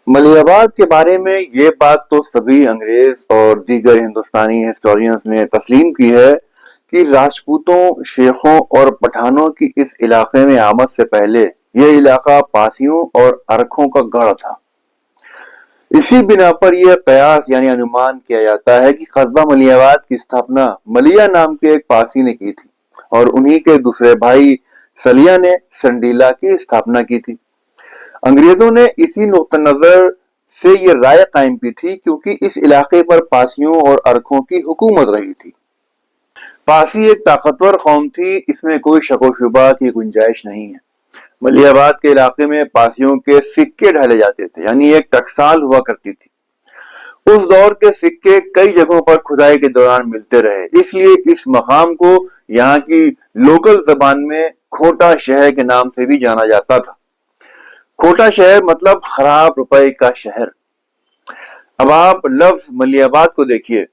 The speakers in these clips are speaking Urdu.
ملیح آباد کے بارے میں یہ بات تو سبھی انگریز اور دیگر ہندوستانی ہسٹورینز نے تسلیم کی ہے کہ راجپوتوں، شیخوں اور پٹھانوں کی اس علاقے میں آمد سے پہلے یہ علاقہ پاسیوں اور ارکھوں کا گڑھ تھا۔ اسی بنا پر یہ قیاس یعنی انومان کیا جاتا ہے کہ قصبہ ملیح آباد کی استھاپنا ملیح نام کے ایک پاسی نے کی تھی اور انہی کے دوسرے بھائی سلیہ نے سنڈیلا کی استھاپنا کی تھی۔ انگریزوں نے اسی نقطہ نظر سے یہ رائے قائم کی تھی کیونکہ اس علاقے پر پاسیوں اور ارکھوں کی حکومت رہی تھی۔ پاسی ایک طاقتور قوم تھی، اس میں کوئی شک و شبہ کی گنجائش نہیں ہے۔ ملیح آباد کے علاقے میں پاسیوں کے سکے ڈھالے جاتے تھے، یعنی ایک ٹکسال ہوا کرتی تھی۔ اس دور کے سکے کئی جگہوں پر کھدائی کے دوران ملتے رہے، اس لیے اس مقام کو یہاں کی لوکل زبان میں کھوٹا شہر کے نام سے بھی جانا جاتا تھا۔ کھوٹا شہر مطلب خراب روپے کا شہر۔ اب آپ لفظ ملیح آباد کو دیکھیے،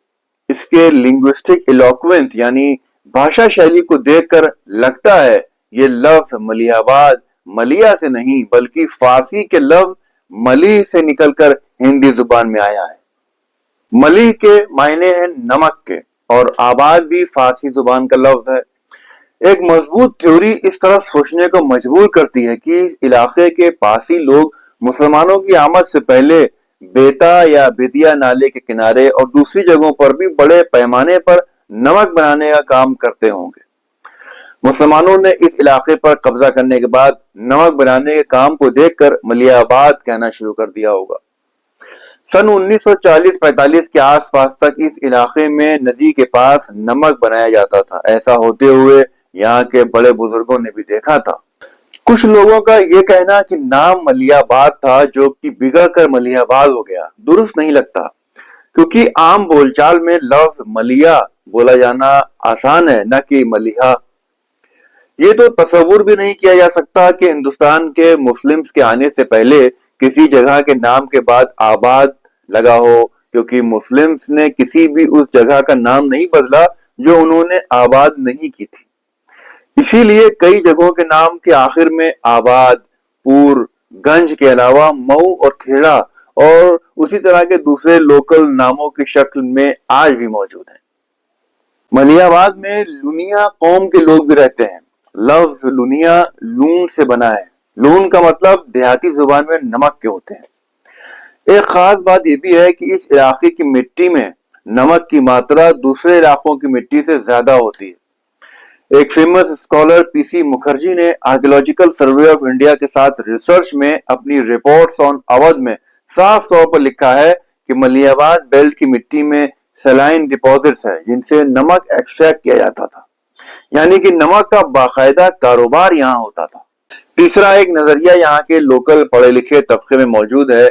اس کے لنگوسٹک ایلوکوینس یعنی بھاشا شیلی کو دیکھ کر لگتا ہے یہ لفظ ملیح آباد ملیح سے نہیں بلکہ فارسی کے لفظ ملیح سے نکل کر ہندی زبان میں آیا ہے۔ ملیح کے معنی ہیں نمک کے، اور آباد بھی فارسی زبان کا لفظ ہے۔ ایک مضبوط تھیوری اس طرف سوچنے کو مجبور کرتی ہے کہ اس علاقے کے پاسی لوگ مسلمانوں کی آمد سے پہلے بیتا یا بیدیا نالے کے کنارے اور دوسری جگہوں پر بھی بڑے پیمانے پر نمک بنانے کا کام کرتے ہوں گے۔ مسلمانوں نے اس علاقے پر قبضہ کرنے کے بعد نمک بنانے کے کام کو دیکھ کر ملیح آباد کہنا شروع کر دیا ہوگا۔ سن 1940-45 کے آس پاس تک اس علاقے میں ندی کے پاس نمک بنایا جاتا تھا۔ ایسا ہوتے ہوئے یہاں کے بڑے بزرگوں نے بھی دیکھا تھا۔ کچھ لوگوں کا یہ کہنا کہ نام ملیح آباد تھا جو کہ بگڑ کر ملیح آباد ہو گیا، درست نہیں لگتا، کیونکہ عام بول چال میں لفظ ملیح بولا جانا آسان ہے، نہ کہ ملیحہ۔ یہ تو تصور بھی نہیں کیا جا سکتا کہ ہندوستان کے مسلمز کے آنے سے پہلے کسی جگہ کے نام کے بعد آباد لگا ہو، کیونکہ مسلمز نے کسی بھی اس جگہ کا نام نہیں بدلا جو انہوں نے آباد نہیں کی تھی۔ اسی لیے کئی جگہوں کے نام کے آخر میں آباد، پور، گنج کے علاوہ مئو اور کھیڑا اور اسی طرح کے دوسرے لوکل ناموں کی شکل میں آج بھی موجود ہیں۔ ملیح آباد میں لونیا قوم کے لوگ بھی رہتے ہیں۔ لفظ لونیا لون سے بنا ہے۔ لون کا مطلب دیہاتی زبان میں نمک کے ہوتے ہیں۔ ایک خاص بات یہ بھی ہے کہ اس علاقے کی مٹی میں نمک کی ماترا دوسرے علاقوں کی مٹی سے زیادہ ہوتی ہے۔ ایک فیمس اسکالر پی سی مکھرجی نے آرکیولوجیکل سروے آف انڈیا کے ساتھ ریسرچ میں اپنی رپورٹس آن اودھ میں صاف طور پر لکھا ہے کہ ملیح آباد بیلٹ کی مٹی میں سیلائن ڈپازٹس ہے جن سے نمک ایکسٹریکٹ کیا جاتا تھا، یعنی کہ نمک کا باقاعدہ کاروبار یہاں ہوتا تھا۔ تیسرا ایک نظریہ یہاں کے لوکل پڑھے لکھے طبقے میں موجود ہے،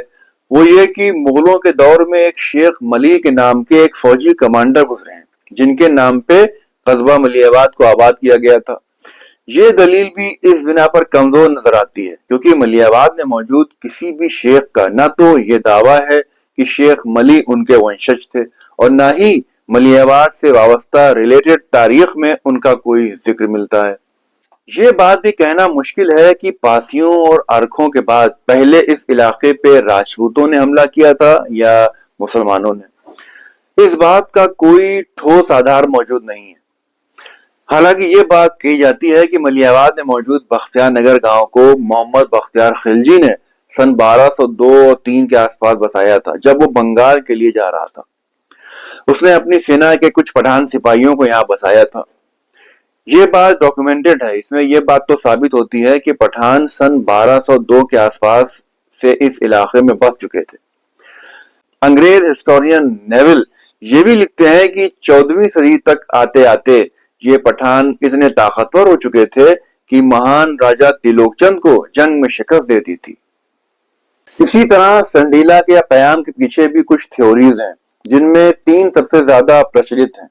وہ یہ کہ مغلوں کے دور میں ایک شیخ ملیح کے نام کے ایک فوجی کمانڈر گزرے ہیں جن کے نام پہ قصبہ ملیح آباد کو آباد کیا گیا تھا۔ یہ دلیل بھی اس بنا پر کمزور نظر آتی ہے کیونکہ ملیح آباد میں موجود کسی بھی شیخ کا نہ تو یہ دعویٰ ہے کہ شیخ ملیح ان کے ونشج تھے اور نہ ہی ملیح آباد سے وابستہ ریلیٹڈ تاریخ میں ان کا کوئی ذکر ملتا ہے۔ یہ بات بھی کہنا مشکل ہے کہ پاسیوں اور ارکھوں کے بعد پہلے اس علاقے پہ راجپوتوں نے حملہ کیا تھا یا مسلمانوں نے۔ اس بات کا کوئی ٹھوس آدھار موجود نہیں ہے۔ حالانکہ یہ بات کہی جاتی ہے کہ ملیح آباد میں موجود بختیار نگر گاؤں کو محمد بختیار خلجی نے سن 1202 اور 3 کے آس پاس بسایا تھا جب وہ بنگال کے لیے جا رہا تھا۔ اس نے اپنی سینا کے کچھ پٹھان سپاہیوں کو یہاں بسایا تھا۔ یہ بات ڈاکومنٹڈ ہے، اس میں یہ بات تو ثابت ہوتی ہے کہ پٹھان سن 1202 کے آس پاس سے اس علاقے میں بس چکے تھے۔ انگریز ہسٹورین نیول یہ بھی لکھتے ہیں کہ 14ویں صدی تک آتے آتے یہ پٹھان اتنے طاقتور ہو چکے تھے کہ مہان راجہ تلوک چند کو جنگ میں شکست دیتی تھی۔ اسی طرح سنڈیلا کے قیام کے پیچھے بھی کچھ تھیوریز ہیں جن میں 3 سب سے زیادہ پرچلت ہیں۔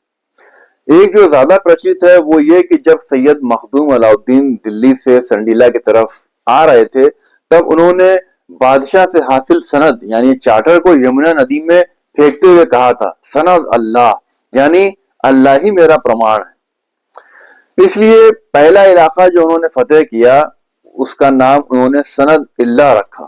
ایک جو زیادہ پرچلت ہے وہ یہ کہ جب سید مخدوم علاء الدین دلی سے سنڈیلا کی طرف آ رہے تھے تب انہوں نے بادشاہ سے حاصل سند یعنی چارٹر کو یمنا ندی میں پھینکتے ہوئے کہا تھا، سند اللہ، یعنی اللہ ہی میرا پرمان ہے۔ اس لیے پہلا علاقہ جو انہوں نے فتح کیا اس کا نام انہوں نے سند اللہ رکھا۔